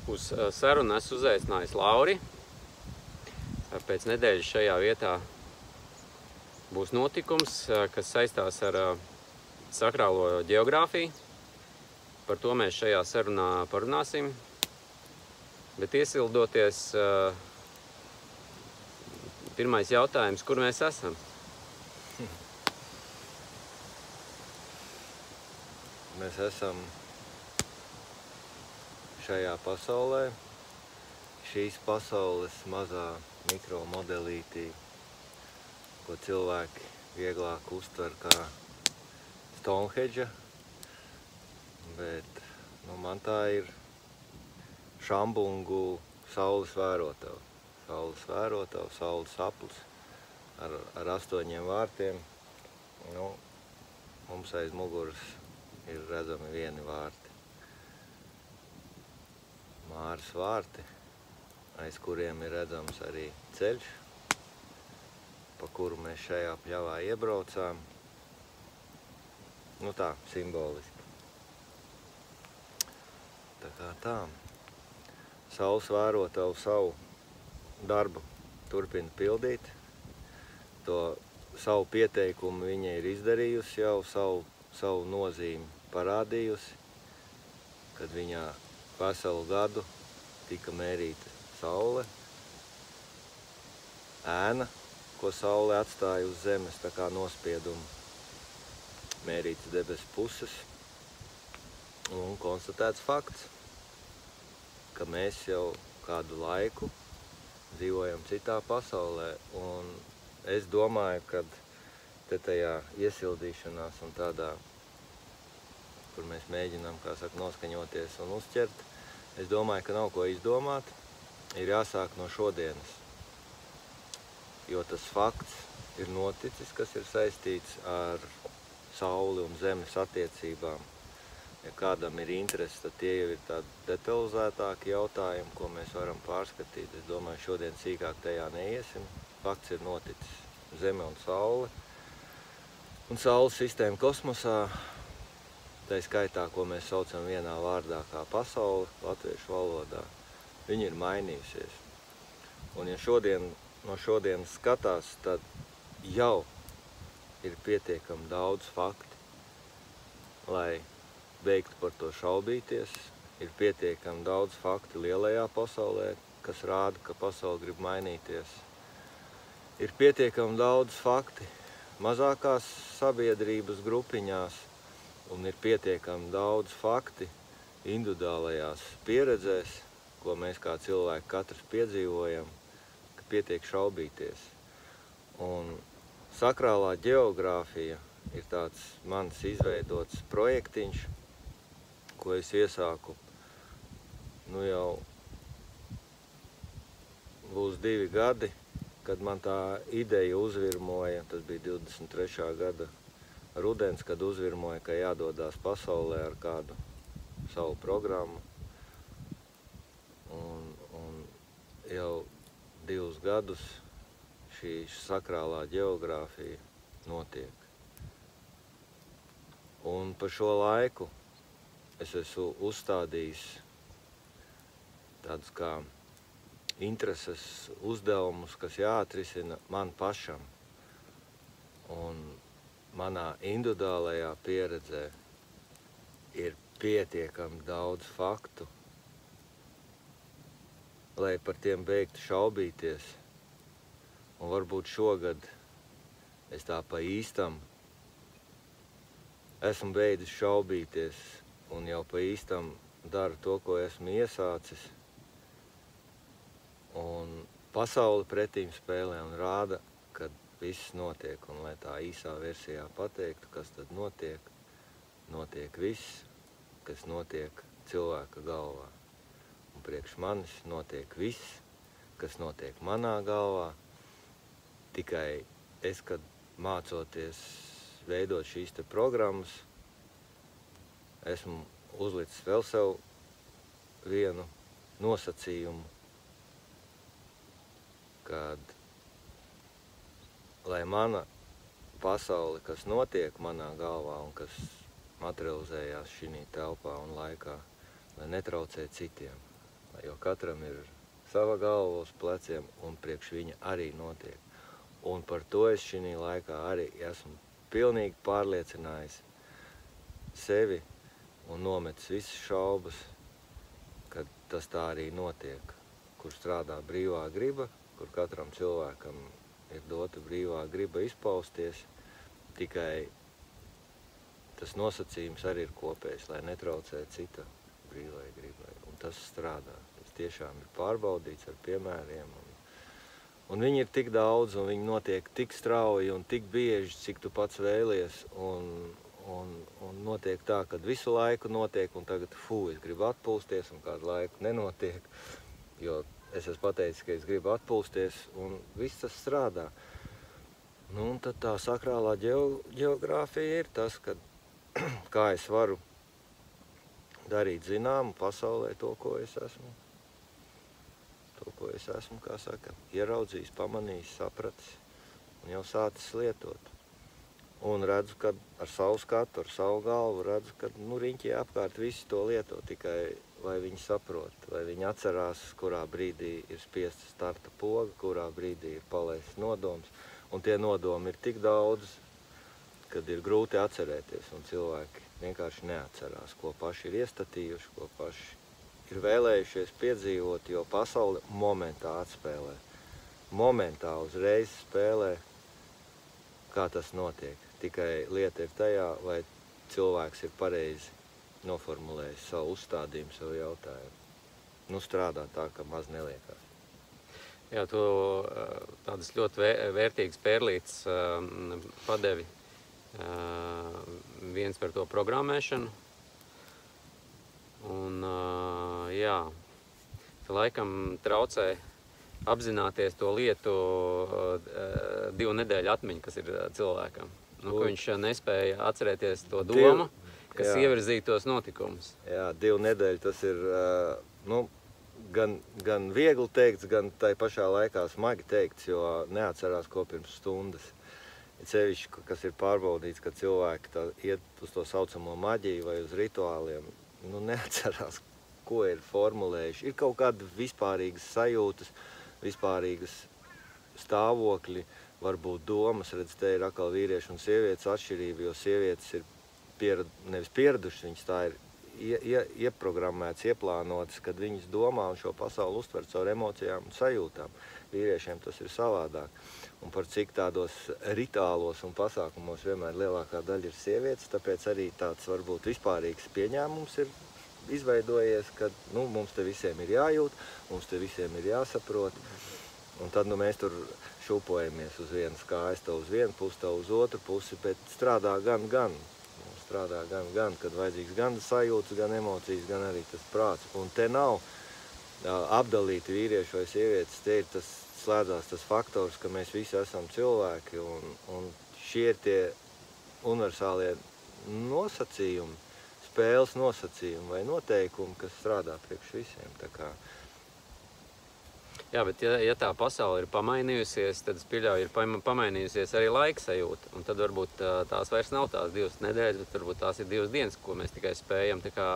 Uz sarunu esmu uzaicinājis Lauri. Pēc nedēļas šajā vietā būs notikums, kas saistās ar sakrālo ģeogrāfiju. Par to mēs šajā sarunā parunāsim. Bet iesildoties, pirmais jautājums, kur mēs esam? Mēs esam šajā pasaulē, šīs pasaules mazā mikromodelītī, ko cilvēki vieglāk uztver kā Stonehenge, bet man tā ir Šambungu saules vērotava. Saules aplis ar 8 vārtiem. Mums aiz muguras ir redzami vieni vārti. Māras vārti, aiz kuriem ir redzams arī ceļš, pa kuru mēs šajā pļavā iebraucām. Tā, simboliski. Tā kā tā. Saules vērotava savu darbu turpina pildīt. To savu pieteikumu viņa ir izdarījusi jau, savu nozīmi parādījusi, kad viņā veselu gadu tika mērīta saule, ēna, ko saule atstāja uz zemes, tā kā nospiedumu, mērīts debesu puses, un konstatēts fakts, ka mēs jau kādu laiku dzīvojam citā pasaulē, un es domāju, ka te tajā iesildīšanās un tādā, kur mēs mēģinām, kā saka, noskaņoties un uzķert, es domāju, ka nav ko izdomāt, ir jāsāk no šodienas. Jo tas fakts ir noticis, kas ir saistīts ar sauli un zemes attiecībām. Ja kādam ir interesi, tad tie jau ir tādi detalizētāki jautājumi, ko mēs varam pārskatīt. Es domāju, šodien sīkāk tajā neiesim. Fakts ir noticis. Zeme un saule. Un saules sistēma kosmosā, tā skaitā, ko mēs saucam vienā vārdā kā pasaule, latviešu valodā, viņa ir mainījusies. Un ja no šodienas skatās, tad jau ir pietiekami daudz fakti, lai beigtu par to šaubīties. Ir pietiekami daudz fakti lielajā pasaulē, kas rāda, ka pasaule grib mainīties. Ir pietiekami daudz fakti mazākās sabiedrības grupiņās, un ir pietiekami daudz fakti individuālajās pieredzēs, ko mēs kā cilvēki katrs piedzīvojam, ka pietiek šaubīties. Un sakrālā ģeogrāfija ir tāds mans izveidots projektiņš, ko es iesāku, jau būs 2 gadi, kad man tā ideja uzvirmoja, tas bija 23. gada rudens, kad uzvirmoja, ka jādodās pasaulē ar kādu savu programmu. Un jau 2 gadus šī sakrālā ģeogrāfija notiek. Un pa šo laiku es esmu uzstādījis tādus kā intereses uzdevumus, kas jāatrisina man pašam. Un manā individuālajā pieredzē ir pietiekami daudz faktu, lai par tiem beigtu šaubīties. Un varbūt šogad es tā pa īstam esmu beidzis šaubīties un jau pa īstam daru to, ko esmu iesācis. Un pasauli pretīm spēlē un rāda, kad viss notiek, un lai tā īsā versijā pateiktu, kas tad notiek, notiek viss, kas notiek cilvēka galvā. Un priekš manis notiek viss, kas notiek manā galvā, tikai es, kad mācoties veidot šīs te programmas, esmu uzlicis vēl sev vienu nosacījumu, kad lai mana pasaule, kas notiek manā galvā un kas materializējās šī telpā un laikā, lai netraucē citiem, jo katram ir sava galva uz pleciem, un priekš viņa arī notiek. Un par to es šī laikā arī esmu pilnīgi pārliecinājis sevi un nometis visas šaubas, ka tas tā arī notiek, kur strādā brīvā griba, kur katram cilvēkam ir dota brīvā griba izpausties, tikai tas nosacījums arī ir kopējs, lai netraucē cita brīvai gribai. Un tas strādā. Tas tiešām ir pārbaudīts ar piemēriem. Un viņi ir tik daudz, un viņi notiek tik strauji un tik bieži, cik tu pats vēlies. Un notiek tā, ka visu laiku notiek, un tagad, es gribu atpūsties, un kādu laiku nenotiek. Jo es esmu pateicis, ka es gribu atpūsties, un viss tas strādā. Nu, un tad tā sakrālā ģeogrāfija ir tas, ka kā es varu darīt zināmu pasaulē to, ko es esmu. To, ko es esmu, kā saka, ieraudzījis, pamanījis, sapratis un jau sācis lietot. Un redzu, ka ar savu skatu, ar savu galvu redzu, ka riņķī apkārt visi to lieto, tikai vai viņi saprot, vai viņi atcerās, kurā brīdī ir spiesta starta poga, kurā brīdī ir palaists nodoms. Un tie nodomi ir tik daudz, kad ir grūti atcerēties, un cilvēki vienkārši neatcerās, ko paši ir iestatījuši, ko paši ir vēlējušies piedzīvot, jo pasaule momentā atspēlē. Momentā uzreiz spēlē, kā tas notiek. Tikai lieta ir tajā, vai cilvēks ir pareizi noformulējis savu uzstādījumu, savu jautājumu. Nu, strādā tā, ka maz neliekās. Jā, tu tādas ļoti vērtīgas pērlītes padevi. Viens par to programmēšanu. Un, jā, laikam traucē apzināties to lietu 2 nedēļu atmiņu, kas ir cilvēkam. Nu, ka viņš nespēja atcerēties to domu, kas ievirzīja tos notikumus. Jā, 2 nedēļu tas ir, gan viegli teikts, gan tai pašā laikā smagi teikts, jo neatcerās ko pirms stundas. Sevišķi, kas ir pārbaudīts, ka cilvēki iet uz to saucamo maģiju vai uz rituāliem, neatcerās, ko ir formulējuši. Ir kaut kāda vispārīgas sajūtas, vispārīgas stāvokļi, varbūt domas, redz, te ir atkal vīrieši un sievietes atšķirība, jo sievietes ir nevis pieradušas, viņas tā ir ieprogrammētas, ieplānotas, kad viņas domā un šo pasauli uztver caur emocijām un sajūtām. Vīriešiem tas ir savādāk. Un par cik tādos ritālos un pasākumos vienmēr lielākā daļa ir sievietes, tāpēc arī tāds varbūt vispārīgs pieņēmums ir izveidojies, ka mums te visiem ir jājūt, mums te visiem ir jāsaprot. Un tad mēs tur šūpojamies uz vienas kājas, tā uz vienu pusi, tā uz otru pusi, bet strādā gan. Strādā gan, kad vajadzīgs gan sajūtas, gan emocijas, gan arī tas prāts. Un te nav apdalīti vīrieši vai sievietes, te ir slēdzās tas faktors, ka mēs visi esam cilvēki, un šie ir tie universālie nosacījumi, spēles nosacījumi vai noteikumi, kas strādā priekš visiem. Tā kā... Jā, bet ja tā pasaule ir pamainījusies, tad es pieļauju, ir pamainījusies arī laika sajūta. Un tad varbūt tās vairs nav tās 2 nedēļas, bet varbūt tās ir 2 dienas, ko mēs tikai spējam tā kā,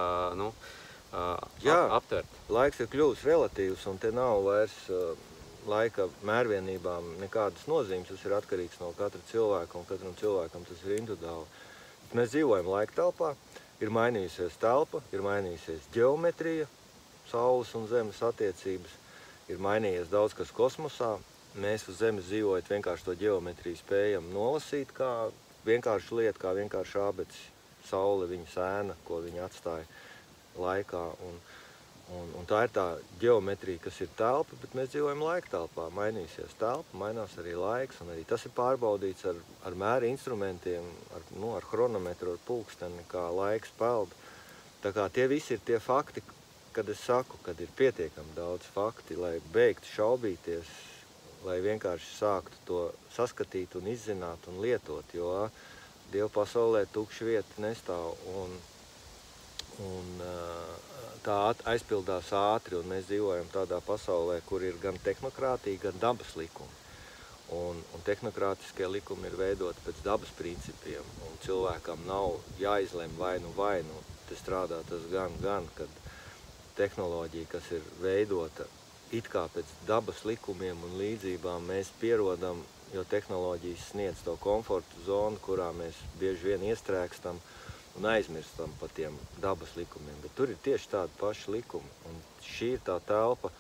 aptvert. Laiks ir kļuvis relatīvs, un te nav vairs laika mērvienībām nekādas nozīmes. Tas ir atkarīgs no katra cilvēka, un katram cilvēkam tas ir individuāli. Mēs dzīvojam laika telpā, ir mainījusies telpa, ir mainījusies ģeometrija, Saules un Zemes attiecības, ir mainījies daudz kas kosmosā. Mēs uz Zemes dzīvojot vienkārši to ģeometriju spējam nolasīt kā vienkārši lietu, kā vienkārši abeci. Saule, viņa sēna, ko viņa atstāja laikā. Un tā ir tā ģeometrija, kas ir telpa, bet mēs dzīvojam laika telpā. Mainīsies telpa, mainās arī laiks, un arī tas ir pārbaudīts ar mēra instrumentiem, ar chronometru, ar pulksteni, kā laiks peld. Tā kā tie visi ir tie fakti, kad es saku, kad ir pietiekami daudz fakti, lai beigtu šaubīties, lai vienkārši sāktu to saskatīt un izzināt un lietot, jo Dieva pasaulē tukša vieta nestāv, un tā aizpildās ātri, un mēs dzīvojam tādā pasaulē, kur ir gan tehnokrātija, gan dabas likumi. Un tehnokrātiskie likumi ir veidoti pēc dabas principiem, un cilvēkam nav jāizlem vai nu. Te strādā tas gan, kad tehnoloģija, kas ir veidota it kā pēc dabas likumiem un līdzībām, mēs pierodam, jo tehnoloģijas sniedz to komfortu zonu, kurā mēs bieži vien iestrēgstam un aizmirstam par tiem dabas likumiem. Bet tur ir tieši tādi paši likumi. Un šī ir tā telpa,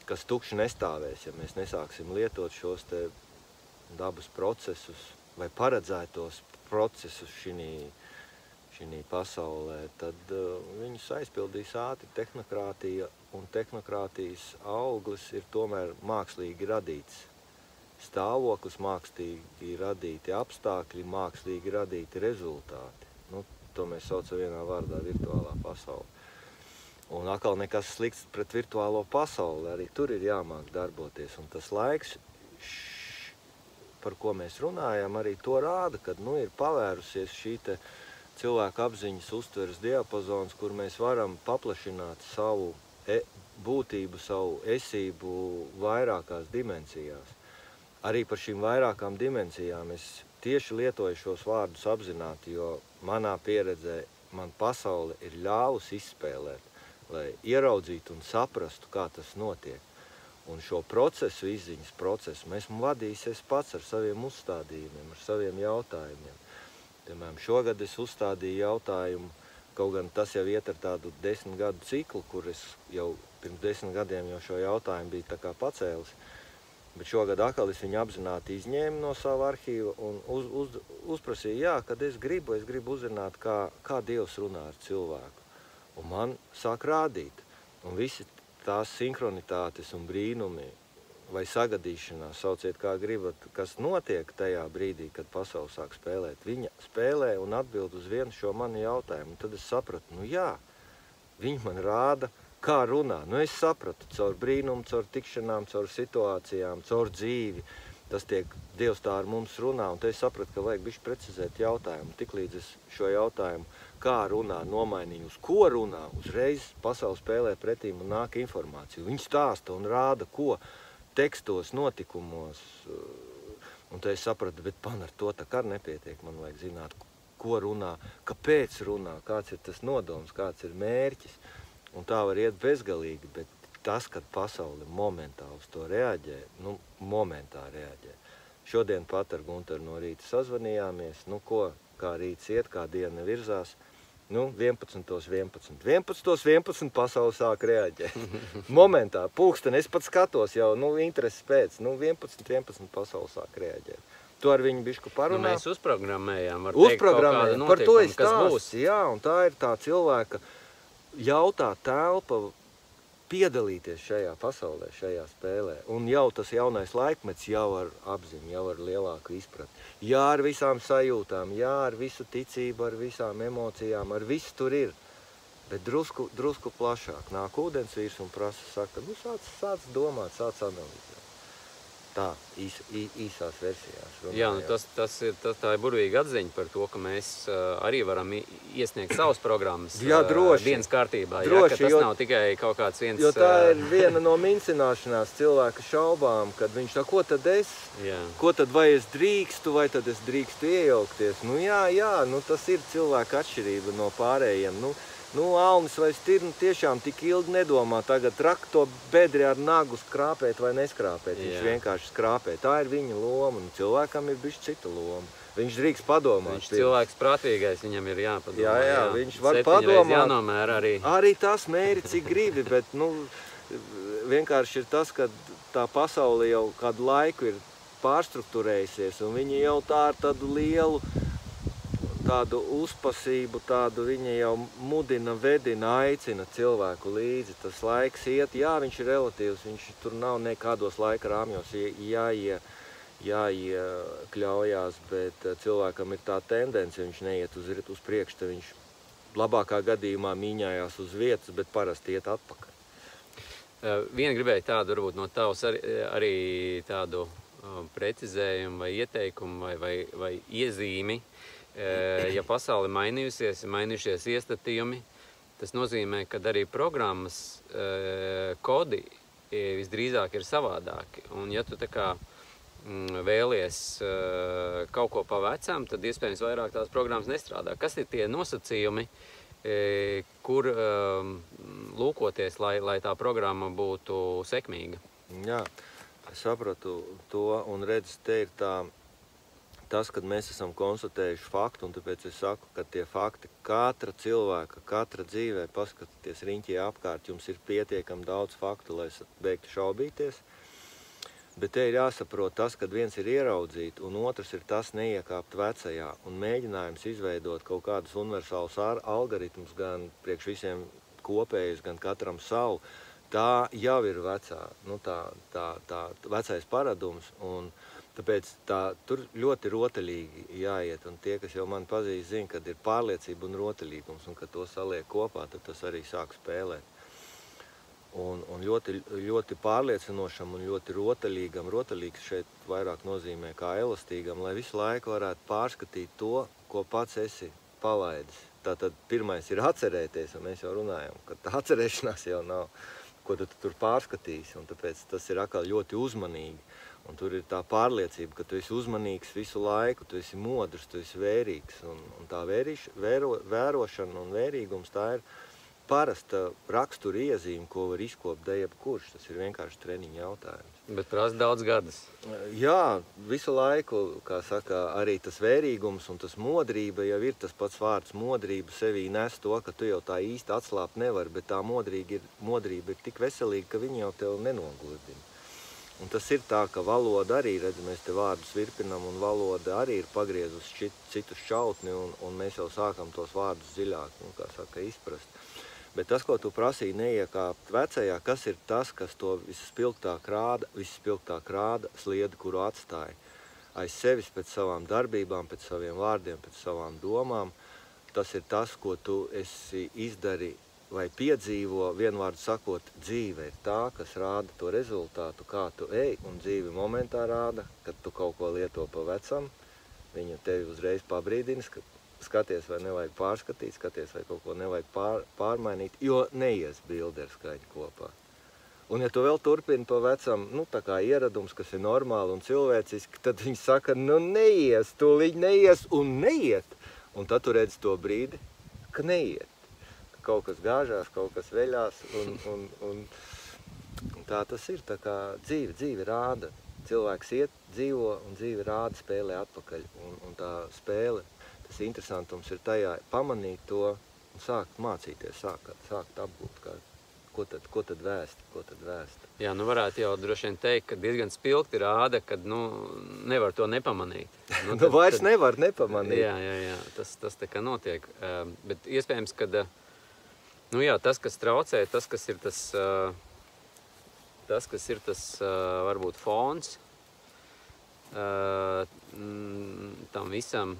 kas tukši nestāvēs, ja mēs nesāksim lietot šos te dabas procesus vai paredzētos procesus šī pasaulē, tad viņus aizpildīs ātri tehnokrātija, un tehnokrātijas auglis ir tomēr mākslīgi radīts. Stāvoklis mākslīgi radīti apstākļi, mākslīgi radīti rezultāti. Nu, to mēs saucam vienā vārdā virtuālā pasaule. Un atkal nekas slikts pret virtuālo pasauli, arī tur ir jāmāk darboties. Un tas laiks, par ko mēs runājam, arī to rāda, kad ir pavērusies šī te cilvēka apziņas uztveres diapazons, kur mēs varam paplašināt savu būtību, savu esību vairākās dimensijās. Arī par šīm vairākām dimensijām es tieši lietoju šos vārdus apzināti, jo manā pieredzē man pasaule ir ļāvusi izspēlēt, lai ieraudzītu un saprastu, kā tas notiek. Un šo procesu, izziņas procesu, esmu vadījis es pats ar saviem uzstādījumiem, ar saviem jautājumiem. Piemēram, šogad es uzstādīju jautājumu, kaut gan tas jau iet ar tādu 10 gadu ciklu, kur es jau pirms 10 gadiem jau šo jautājumu biju tā kā pacēlis. Bet šogad atkal es viņu apzināti izņēmu no sava arhīva un uzprasīju, jā, kad es gribu uzzināt, kā Dievs runā ar cilvēku. Un man sāk rādīt. Un visi tās sinhronitātes un brīnumi vai sagadīšanās, sauciet kā gribat, kas notiek tajā brīdī, kad pasaule sāk spēlēt. Viņa spēlē un atbild uz vienu šo manu jautājumu. Un tad es sapratu, jā, viņi man rāda, kā runā. Es sapratu caur brīnumu, caur tikšanām, caur situācijām, caur dzīvi. Tas tiek, Dievs tā ar mums runā, un te es sapratu, ka vajag bišķi precizēt jautājumu. Tiklīdz es šo jautājumu, kā runā, nomainīju uz ko runā, uzreiz pasaule spēlē pretīm un nāk informāciju. Viņi stāsta un rāda, ko tekstos, notikumos. Un te es sapratu, bet man ar to tā kā nepietiek. Man vajag zināt, ko runā, kāpēc runā, kāds ir tas nodoms, kāds ir mērķis. Un tā var iet bezgalīgi, bet tas, kad pasaule momentā uz to reaģē, momentā reaģē. Šodien pat ar Gunteru no rīta sazvanījāmies, kā rīts iet, kā diena virzās. 11:11. 11:11 pasaule sāk reaģēt. Momentā, pulksteni, es pat skatos jau, intereses pēc, 11:11 pasaule sāk reaģēt. To ar viņu bišku parunā. Mēs uzprogrammējām, var teikt, kaut kāda notikuma, kas būs. Jā, un tā ir tā cilvēka jautā telpa piedalīties šajā pasaulē, šajā spēlē. Un jau tas jaunais laikmets jau ar apziņu, jau ar lielāku izpratni. Jā, ar visām sajūtām, jā, ar visu ticību, ar visām emocijām, ar visu tur ir. Bet drusku plašāk. Nāk ūdensvīrs un saka, sāc domāt, sāc analizēt. Tā, īsās versijās. Jā, tā ir burvīga atziņa par to, ka mēs arī varam iesniegt savas programmas dienas kārtībā. Droši, tas nav tikai kaut kāds viens... Jo tā ir viena no mincināšanās cilvēka šaubām, kad viņš tā, ko tad vai es drīkstu, vai tad es drīkstu iejaukties. Tas ir cilvēka atšķirība no pārējiem. Alnis vai Stirna tiešām tik ilgi nedomā tagad trakt to bedri ar nagu skrāpēt vai neskrāpēt. Viņš vienkārši skrāpē. Tā ir viņa loma. Un cilvēkam ir bišķi cita loma. Viņš drīkst padomāt. Viņš cilvēks prātīgais, viņam ir jāpadomā. Jā, viņš var padomāt. Jānomēr arī. Arī tas mēri, cik gribi, bet vienkārši ir tas, ka tā pasaule jau kādu laiku ir pārstruktūrējusies, un viņi jau tā ar tādu lielu tādu uzpasību, viņa jau mudina, vedina, aicina cilvēku līdzi. Tas laiks iet, jā, viņš ir relatīvs, viņš tur nav nekādos laika rāmjos jāiekļaujās, bet cilvēkam ir tā tendence, viņš neiet uz priekšu, tad viņš labākā gadījumā mīņājās uz vietas, bet parasti iet atpakaļ. Viena gribēja tādu, varbūt no tavas arī tādu precizējumu vai ieteikumu vai iezīmi. Ja pasaule mainījušies iestatījumi, tas nozīmē, ka arī programmas kodi visdrīzāk ir savādāki. Un ja tu tā kā vēlies kaut ko pa vecam, tad iespējams vairāk tās programmas nestrādā. Kas ir tie nosacījumi, kur lūkoties, lai tā programma būtu sekmīga? Jā, es sapratu to, un redz, te ir tas, kad mēs esam konstatējuši faktu, un tāpēc es saku, ka tie fakti katra cilvēka, katra dzīvē, paskatieties riņķī apkārt, jums ir pietiekami daudz faktu, lai beigtu šaubīties. Bet te ir jāsaprot tas, kad viens ir ieraudzīt, un otrs ir tas neiekāpt vecajā, un mēģinājums izveidot kaut kādus universālus algoritmus, gan priekš visiem kopējus, gan katram savu, tā jau ir vecā, tā vecais paradums, un tāpēc tur ļoti rotaļīgi jāiet, un tie, kas jau mani pazīst, zina, kad ir pārliecība un rotaļīgums, un kad to saliek kopā, tad tas arī sāk spēlēt. Un ļoti pārliecinošam un ļoti rotaļīgam, rotaļīgs šeit vairāk nozīmē kā elastīgam, lai visu laiku varētu pārskatīt to, ko pats esi palaidis. Tātad pirmais ir atcerēties, un mēs jau runājam, ka tā atcerēšanās jau nav, ko tu tur pārskatīsi, un tāpēc tas ir atkal ļoti uzmanīgi. Un tur ir tā pārliecība, ka tu esi uzmanīgs visu laiku, tu esi modrs, tu esi vērīgs, un tā vērošana un vērīgums tā ir parasta rakstura iezīme, ko var izkopt jebkurš. Tas ir vienkārši treniņa jautājums. Bet prasa daudz gadus. Jā, visu laiku, kā saka, arī tas vērīgums un tas modrība jau ir tas pats vārds modrība sevī nes to, ka tu jau tā īsti atslāpt nevar, bet tā modrība ir tik veselīga, ka viņi jau tev nenogurdina. Un tas ir tā, ka valoda arī, redz, mēs te vārdus virpinam, un valoda arī ir pagriezus citu šķautni, un mēs jau sākam tos vārdus dziļāk, kā saka, izprast. Bet tas, ko tu prasīji neiekāpt vecajā, kas ir tas, kas to visspilgtāk rāda sliedu, kuru atstāja aiz sevis pēc savām darbībām, pēc saviem vārdiem, pēc savām domām. Tas ir tas, ko tu esi izdari vai piedzīvo, vienvārdu sakot, dzīve ir tā, kas rāda to rezultātu, kā tu ej, un dzīve momentā rāda, kad tu kaut ko lieto pa vecam, viņa tevi uzreiz pabrīdina, skaties, vai nevajag pārskatīt, skaties, vai kaut ko nevajag pārmainīt, jo neies bildi ar skaņu kopā. Un ja tu vēl turpini pa vecam, tā kā ieradums, kas ir normāli un cilvēciski, tad viņi saka, neies, tūlīt neies un neiet. Un tad tu redzi to brīdi, ka neiet. Ka kaut kas gāžās, kaut kas veļās, un tā tas ir, tā kā dzīve rāda. Cilvēks iet, dzīvo, un dzīve rāda, spēlē atpakaļ, un tā spēle. Tas interesantums ir tajā pamanīt to un sākt mācīties, sākt apgūt, ko tad vēst. Jā, varētu jau droši vien teikt, ka diezgan spilgti rāda, kad, nevar to nepamanīt. Vairs nevar nepamanīt. Jā, tas tā kā notiek. Bet iespējams, kad, tas, kas traucē, tas, kas ir tas varbūt fons tam visam,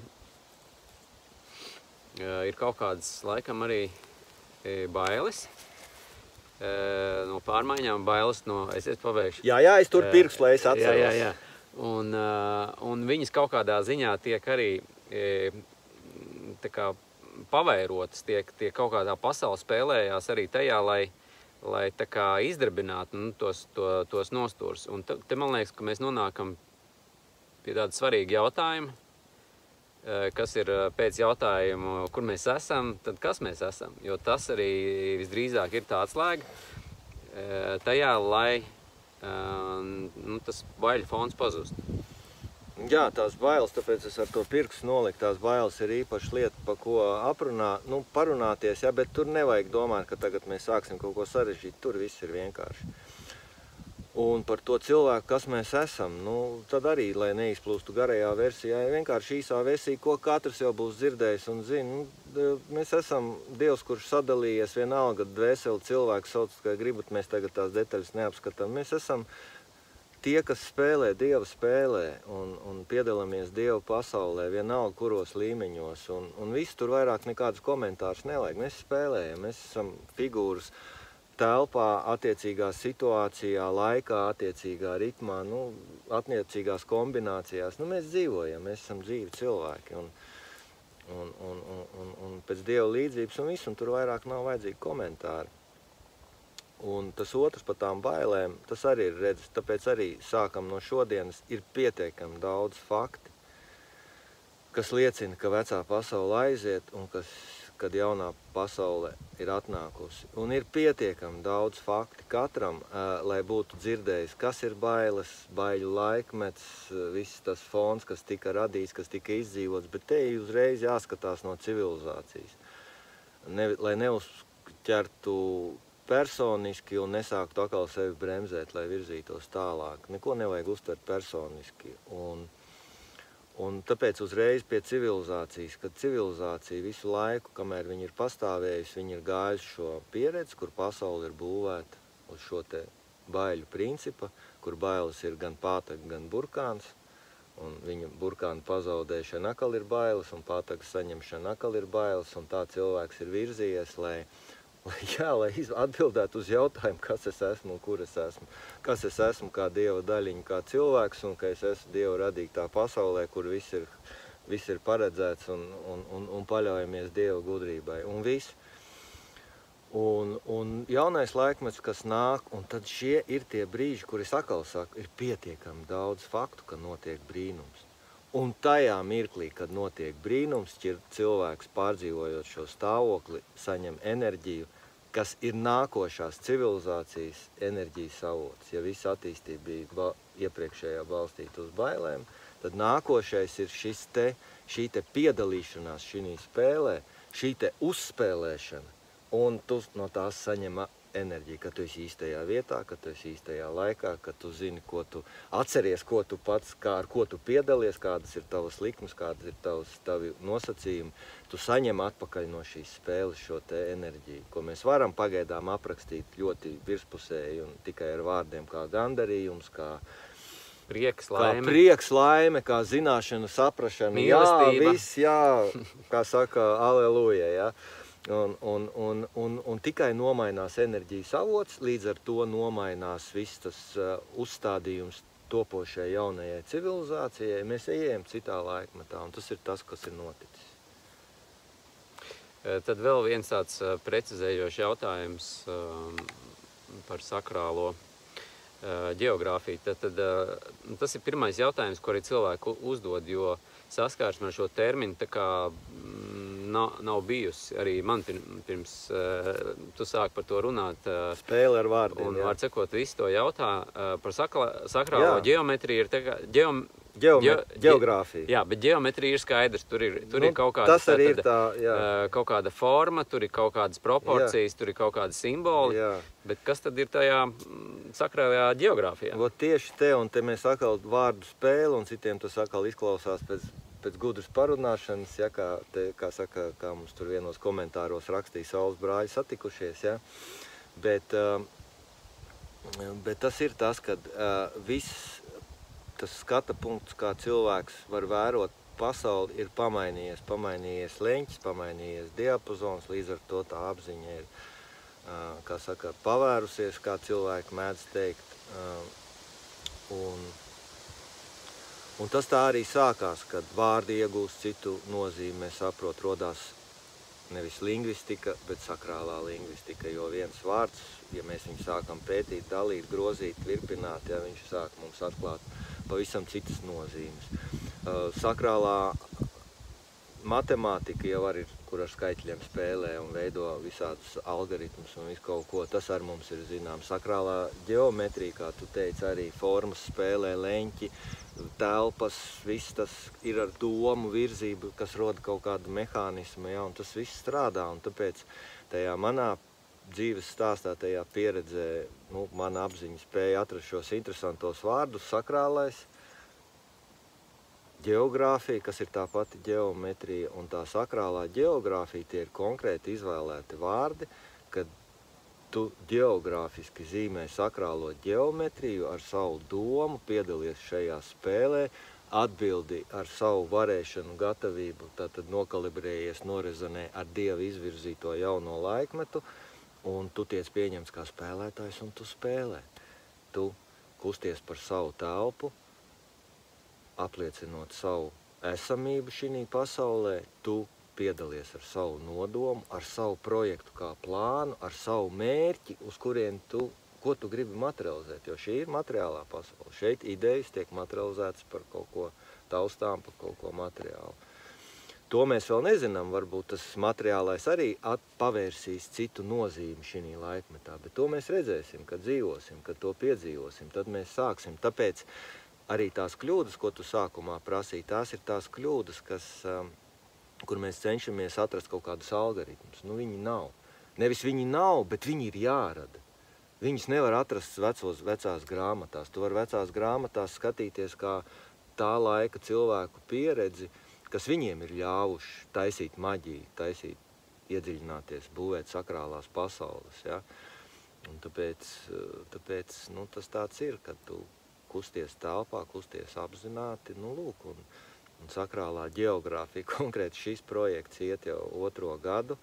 ir kaut kādas, laikam, arī bailes no pārmaiņām, bailes no... Es pabeigšu. Jā, es tur pirkstu, lai es atceros. Jā. Un viņas kaut kādā ziņā tiek arī tā kā pavairotas, tiek kaut kādā pasaule spēlējās arī tajā, lai tā kā izdarbinātu tos nostūrus. Un te man liekas, ka mēs nonākam pie tāda svarīga jautājuma, kas ir pēc jautājumu, kur mēs esam, tad kas mēs esam. Jo tas arī visdrīzāk ir tā atslēga tajā, lai tas baiļu fons pazust. Jā, tās bailes, tāpēc es ar to pirkstu noliku, tās bailes ir īpaši lieta, pa ko parunāties, bet tur nevajag domāt, ka tagad mēs sāksim kaut ko sarežģīt, tur viss ir vienkārši. Un par to cilvēku, kas mēs esam, tad arī, lai neizplūstu garajā versijā, vienkārši īsā versija, ko katrs jau būs dzirdējis un zina. Mēs esam Dievs, kurš sadalījies vienalga dvēseli cilvēku sauc, kā gribat, mēs tagad tās detaļas neapskatām. Mēs esam tie, kas spēlē, Dieva spēlē un piedalāmies Dieva pasaulē, vienalga kuros līmeņos. Un viss tur vairāk nekādus komentārus nevajag. Mēs spēlējam, mēs esam figūras telpā, attiecīgā situācijā, laikā, attiecīgā ritmā, attiecīgās kombinācijās. Mēs dzīvojam, mēs esam dzīvi cilvēki un pēc Dieva līdzības un visu, un tur vairāk nav vajadzīgi komentāri. Un tas otrs par tām bailēm, tas arī ir redzes, tāpēc arī sākam no šodienas ir pietiekami daudz fakti, kas liecina, ka vecā pasaule aiziet un kad jaunā pasaule ir atnākusi. Un ir pietiekami daudz fakti katram, lai būtu dzirdējis, kas ir bailes, baiļu laikmets, viss tas fons, kas tika radīts, kas tika izdzīvots, bet te uzreiz jāskatās no civilizācijas. Lai neuzķertu personiski un nesāktu atkal sevi bremzēt, lai virzītos tālāk. Neko nevajag uztvert personiski. Un tāpēc uzreiz pie civilizācijas, kad civilizācija visu laiku, kamēr viņi ir pastāvējusi, viņi ir gājuši šo pieredzi, kur pasaule ir būvēta uz šo te baiļu principa, kur bailes ir gan pātaga, gan burkāns, un viņa burkāna pazaudēšana atkal ir bailes, un pātagas saņemšana atkal ir bailes, un tā cilvēks ir virzījies, lai atbildētu uz jautājumu, kas es esmu un kur es esmu. Kas es esmu kā Dieva daļiņa, kā cilvēks, un ka es esmu Dieva radītā pasaulē, kur viss ir paredzēts un paļaujamies Dieva gudrībai. Un viss. Un jaunais laikmets, kas nāk, un tad šie ir tie brīži, kur es atkal saku, ir pietiekami daudz faktu, ka notiek brīnums. Un tajā mirklī, kad notiek brīnums, cilvēks pārdzīvojot šo stāvokli, saņem enerģiju, kas ir nākošās civilizācijas enerģijas avots. Ja visa attīstība bija iepriekšējā balstīta uz bailēm, tad nākošais ir šī te piedalīšanās šī spēlē, šī te uzspēlēšana, un tu no tās saņem enerģiju, ka tu esi īstajā vietā, ka tu esi īstajā laikā, ka tu zini, ko tu atceries, ko tu pats, ar ko tu piedalies, kādas ir tavas likmes, kādas ir tavi nosacījumi. Tu saņem atpakaļ no šīs spēles šo te enerģiju, ko mēs varam pagaidām aprakstīt ļoti virspusēji un tikai ar vārdiem kā gandarījums, kā prieks, laime, kā zināšana, saprašana. Mīlestība. Jā, viss, jā, kā saka, aleluja, jā. Un tikai nomainās enerģijas avots, līdz ar to nomainās viss tas uzstādījums topošajai jaunajai civilizācijai. Mēs ejam citā laikmetā, un tas ir tas, kas ir noticis. Tad vēl viens tāds precizējošs jautājums par sakrālo ģeogrāfiju. Tad tas ir pirmais jautājums, ko arī cilvēku uzdod, jo saskārsme ar šo terminu tā kā nav bijusi. Arī man pirms tu sāki par to runāt. Spēle ar vārdiem, un var sakot, visu to jautā par sakrālo ģeometriju ir tā kā Geogrāfija. Jā, bet ģeometrija ir skaidrs. Tur ir kaut kāda, kaut kāda forma, tur ir kaut kādas proporcijas, tur ir kaut kādi simboli. Jā. Bet kas tad ir tajā sakrālajā ģeogrāfijā? Tieši te, un te mēs atkal vārdu spēli, un citiem tas atkal izklausās pēc gudras parunāšanas, ja, kā mums tur vienos komentāros rakstīja saules brāļi satikušies, ja. Bet tas ir tas, kad tas skata punkts, kā cilvēks var vērot pasauli, ir pamainījies leņķis, pamainījies diapazons, līdz ar to tā apziņa ir, kā saka, pavērusies, kā cilvēki mēdz teikt. Un tas tā arī sākās, kad vārdi iegūst citu nozīmi, mēs saprot, rodās nevis lingvistika, bet sakrālā lingvistika, jo viens vārds, ja mēs viņu sākam pētīt, dalīt, grozīt, virpināt, ja viņš sāk mums atklāt pavisam citas nozīmes. Sakrālā matemātika jau arī ir, kur ar skaitļiem spēlē un veido visādus algoritmus un visu kaut ko, tas ar mums ir zināms. Sakrālā ģeometrija, kā tu teici, arī formas spēlē, leņķi, telpas, viss tas ir ar domu, virzību, kas roda kaut kādu mehānismu, ja, un tas viss strādā, un tāpēc tajā manā dzīves stāstā, tajā pieredzē, mana apziņa spēja atrast šos interesantos vārdus, sakrālais, ģeogrāfija, kas ir tā pati ģeometrija, un tā sakrālā ģeogrāfija, tie ir konkrēti izvēlēti vārdi, kad tu ģeogrāfiski zīmē sakrālo ģeometriju ar savu domu, piedalies šajā spēlē, atbildi ar savu varēšanu, gatavību, tātad nokalibrējies, norezonē ar Dieva izvirzīto jauno laikmetu, un tu tiec pieņemts kā spēlētājs, un tu spēlē. Tu kusties par savu telpu, apliecinot savu esamību šī pasaulē, tu piedalies ar savu nodomu, ar savu projektu kā plānu, ar savu mērķi, uz kurien ko tu gribi materializēt, jo šī ir materiālā pasaule. Šeit idejas tiek materializētas par kaut ko taustām, par kaut ko materiālu. To mēs vēl nezinām, varbūt tas materiālais arī pavērsīs citu nozīmi šī laikmetā, bet to mēs redzēsim, kad dzīvosim, kad to piedzīvosim, tad mēs sāksim. Tāpēc arī tās kļūdas, ko tu sākumā prasīji, tās ir tās kļūdas, kur mēs cenšamies atrast kaut kādus algoritmus. Nu, viņi nav. Nevis viņi nav, bet viņi ir jārada. Viņus nevar atrast vecās grāmatās. Tu vari vecās grāmatās skatīties kā tā laika cilvēku pieredzi, kas viņiem ir ļāvuši taisīt maģiju, iedziļināties, būvēt sakrālās pasaules. Ja? Un tāpēc nu, tas tāds ir, kad tu kusties telpā, kusties apzināti, nu lūk, un sakrālā ģeogrāfija, konkrēti šis projekts iet jau 2. gadu,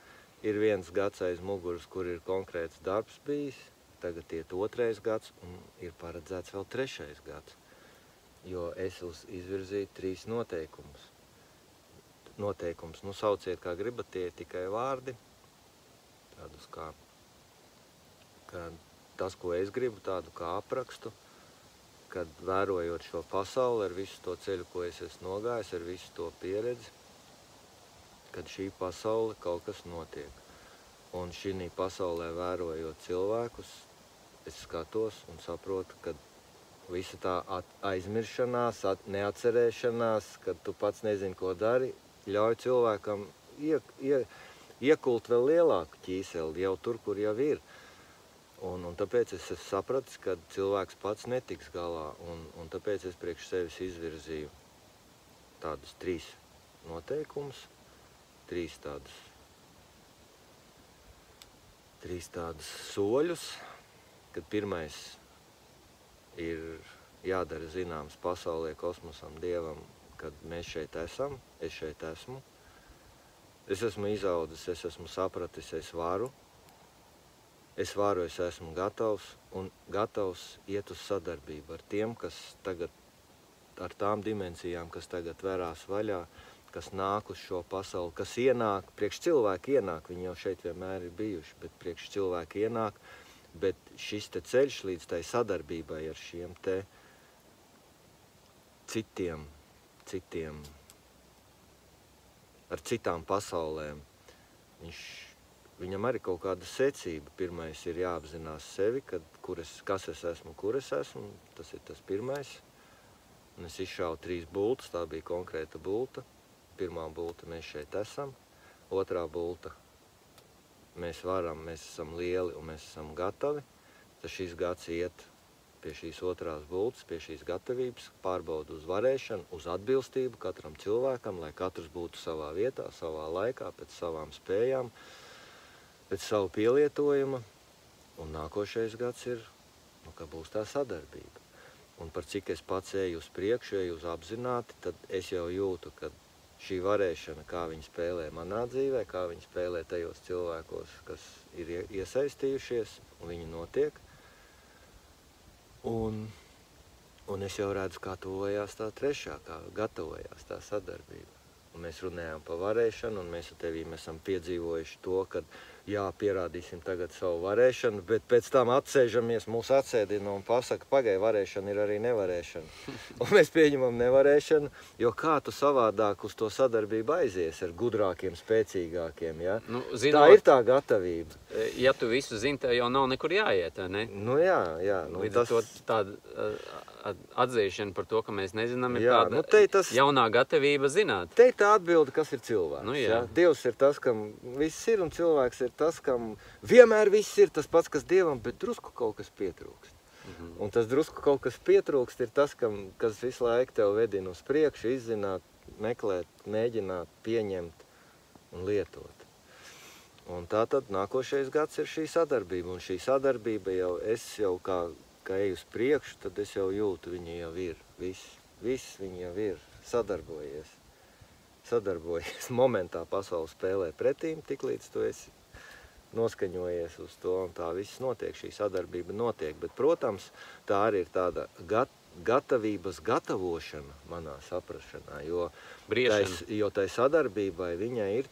ir 1 gads aiz muguras, kur ir konkrēts darbs bijis, tagad iet 2. gads un ir paredzēts vēl 3. gads, jo es izvirzīju 3 noteikumus. Noteikums, nu sauciet kā gribat, tie tikai vārdi, tādus kā tas, ko es gribu, tādu kā aprakstu, kad vērojot šo pasauli ar visu to ceļu, ko es esmu nogājis, ar visu to pieredzi, kad šī pasaule kaut kas notiek. Un šī pasaulē vērojot cilvēkus, es skatos un saprotu, ka visa tā aizmiršanās, neatcerēšanās, kad tu pats nezini, ko dari, ļauj cilvēkam iekult vēl lielāku ķīseli jau tur, kur jau ir. Un tāpēc es esmu sapratis, ka cilvēks pats netiks galā, un tāpēc es priekš sevis izvirzīju tādus 3 noteikumus, 3 tādus soļus, kad pirmais ir jādara zināms pasaulē, kosmosam, Dievam, kad mēs šeit esam, es šeit esmu. Es esmu izaudzis, es esmu sapratis, es varu, es esmu gatavs un gatavs iet uz sadarbību ar tiem, kas tagad, ar tām dimensijām, kas tagad verās vaļā, kas nāk uz šo pasauli, kas ienāk, priekš cilvēki ienāk, viņi jau šeit vienmēr ir bijuši, bet priekš cilvēki ienāk, bet šis te ceļš līdz tai sadarbībai ar šiem te citiem, ar citām pasaulēm, viņam arī kaut kāda secība. Pirmais ir jāapzinās sevi, kas es esmu, kur es esmu, tas ir tas pirmais. Un es izšāvu 3 bultas, tā bija konkrēta bulta. Pirmā bulta, mēs šeit esam. Otrā bulta, mēs varam, mēs esam lieli un mēs esam gatavi. Tad šis gads iet pie šīs otrās bultas, pie šīs gatavības, pārbauda uz varēšanu, uz atbilstību katram cilvēkam, lai katrs būtu savā vietā, savā laikā, pēc savām spējām, pēc savu pielietojuma. Un nākošais gads ir, ka būs tā sadarbība. Un par cik es pats eju uz priekšu, eju uz apzināti, tad es jau jūtu, ka šī varēšana, kā viņi spēlē manā dzīvē, kā viņi spēlē tajos cilvēkos, kas ir iesaistījušies, un viņi notiek. Un es jau redzu, kā tuvojās tā 3., kā gatavojās tā sadarbība. Un mēs runājām par varēšanu, un mēs ar tevīm esam piedzīvojuši to, ka jā, pierādīsim tagad savu varēšanu, bet pēc tam atsēžamies, mūs atsēdina un pasaka, pagai, varēšana ir arī nevarēšana. Un mēs pieņemam nevarēšanu, jo kā tu savādāk uz to sadarbību aizies ar gudrākiem, spēcīgākiem, ja? Nu, zinot, tā ir tā gatavība. Ja tu visu zini, tev jau nav nekur jāiet, ne? Nu jā. Nu, līdz ar to tāda atzīšana par to, ka mēs nezinām, ir jā, tāda jaunā gatavība zināt. Te ir tā atbilde, kas ir cilvēks. Nu, ja? Dievs ir tas, kam viss ir, un cilvēks ir tas, kam vienmēr viss ir tas pats, kas Dievam, bet drusku kaut kas pietrūkst. Un tas drusku kaut kas pietrūkst ir tas, kas visu laiku tev vedina uz priekšu, izzināt, meklēt, mēģināt, pieņemt un lietot. Un tā tad nākošais gads ir šī sadarbība, un šī sadarbība jau kā eju uz priekšu, tad es jau jūtu, viņi jau ir, viss viņi jau ir, sadarbojies. Momentā pasaule spēlē pretīm, tik līdz tu esi noskaņojies uz to, un tā viss notiek, šī sadarbība notiek. Bet, protams, tā arī ir tāda gatavības gatavošana manā saprašanā, jo tai sadarbībai viņai ir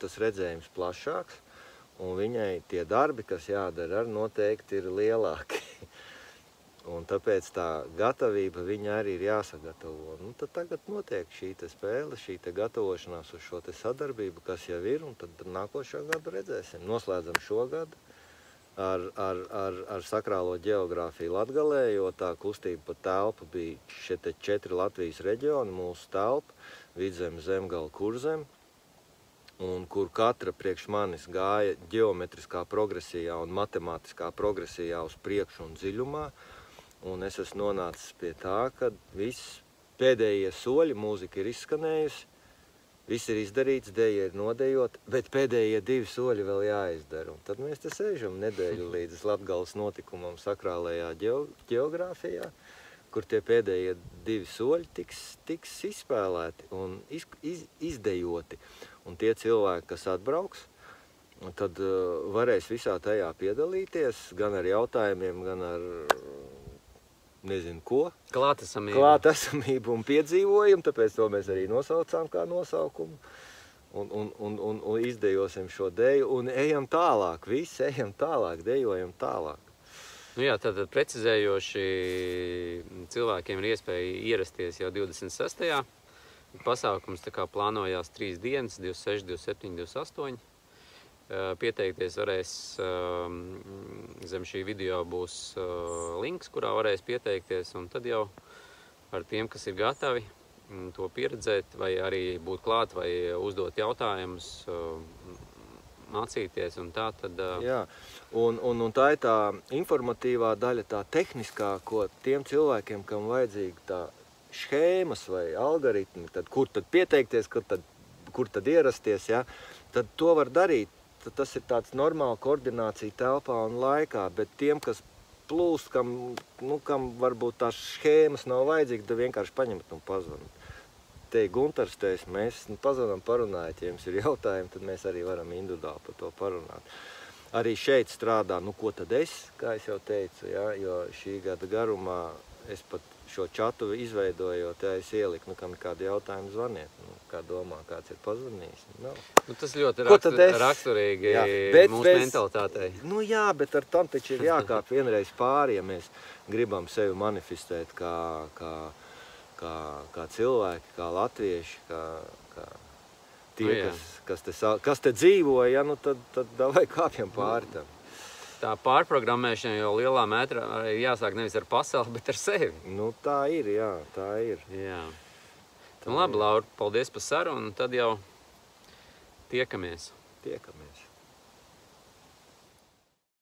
tas redzējums plašāks, un viņai tie darbi, kas jādara, noteikti ir lielāki. Un tāpēc tā gatavība viņa arī ir jāsagatavo. Nu, tad tagad notiek šī te spēle, šī te gatavošanās uz šo te sadarbību, kas jau ir, un tad nākošo gadu redzēsim. Noslēdzam šo gadu ar sakrālo ģeogrāfiju Latgalē, jo tā kustība pa telpu bija šie te 4 Latvijas reģioni, mūsu telpa, Vidzeme, Zemgala, Kurzeme, un kur katra priekš manis gāja ģeometriskā progresijā un matemātiskā progresijā uz priekšu un dziļumā. Un es esmu nonācis pie tā, ka viss pēdējie soļi, mūzika ir izskanējusi, viss ir izdarīts, deja ir nodejot, bet pēdējie 2 soļi vēl jāizdara. Un tad mēs te sēžam nedēļu līdz Latgales notikumam sakrālajā ģeogrāfijā, kur tie pēdējie 2 soļi tiks izspēlēti un izdejoti. Un tie cilvēki, kas atbrauks, tad varēs visā tajā piedalīties, gan ar jautājumiem, gan ar nezinu ko. Klātesamību un piedzīvojumu, tāpēc to mēs arī nosaucām kā nosaukumu. Un izdejosim šo deju un ejam tālāk, visi ejam tālāk, dejojam tālāk. Nu jā, tad precizējoši cilvēkiem ir iespēja ierasties jau 26. Pasākums tā kā plānojās 3 dienas, 26, 27, 28. Pieteikties varēs, zem šī video būs links, kurā varēs pieteikties, un tad jau ar tiem, kas ir gatavi to pieredzēt, vai arī būt klāt, vai uzdot jautājumus, mācīties un tā, tad... Jā, un tā ir tā informatīvā daļa, tā tehniskā, ko tiem cilvēkiem, kam vajadzīga tā šhēmas vai algoritmi, tad kur tad pieteikties, kur tad ierasties, ja, tad to var darīt. Tas ir tāds normāla koordinācija telpā un laikā, bet tiem, kas plūst, kam varbūt tās šhēmas nav vajadzīgas, tad vienkārši paņemt un pazvanīt. Te Guntars teiks, mēs pazvanām parunājot, ja jums ir jautājumi, tad mēs arī varam individuāli par to parunāt. Arī šeit strādā, ko tad es, kā es jau teicu, ja, jo šī gada garumā es pat šo čatu izveidojot, ja es ieliku, kam ir kādi jautājumi zvaniet, kā domā, kāds ir pazvanījis. Tas ļoti raksturīgi mūsu mentalitātei. Jā, bet ar tam taču ir jākāp vienreiz pāri, ja mēs gribam sevi manifestēt kā cilvēki, kā latvieši, kā tie, kas te dzīvo, ja, tad davai kāpjam pāri tam. Tā pārprogrammēšana jau lielā mērā ir jāsāk nevis ar pasauli, bet ar sevi. Tā ir, jā, tā ir. Jā. Labi, Laura, paldies par sarunu, un tad jau tiekamies. Tiekamies.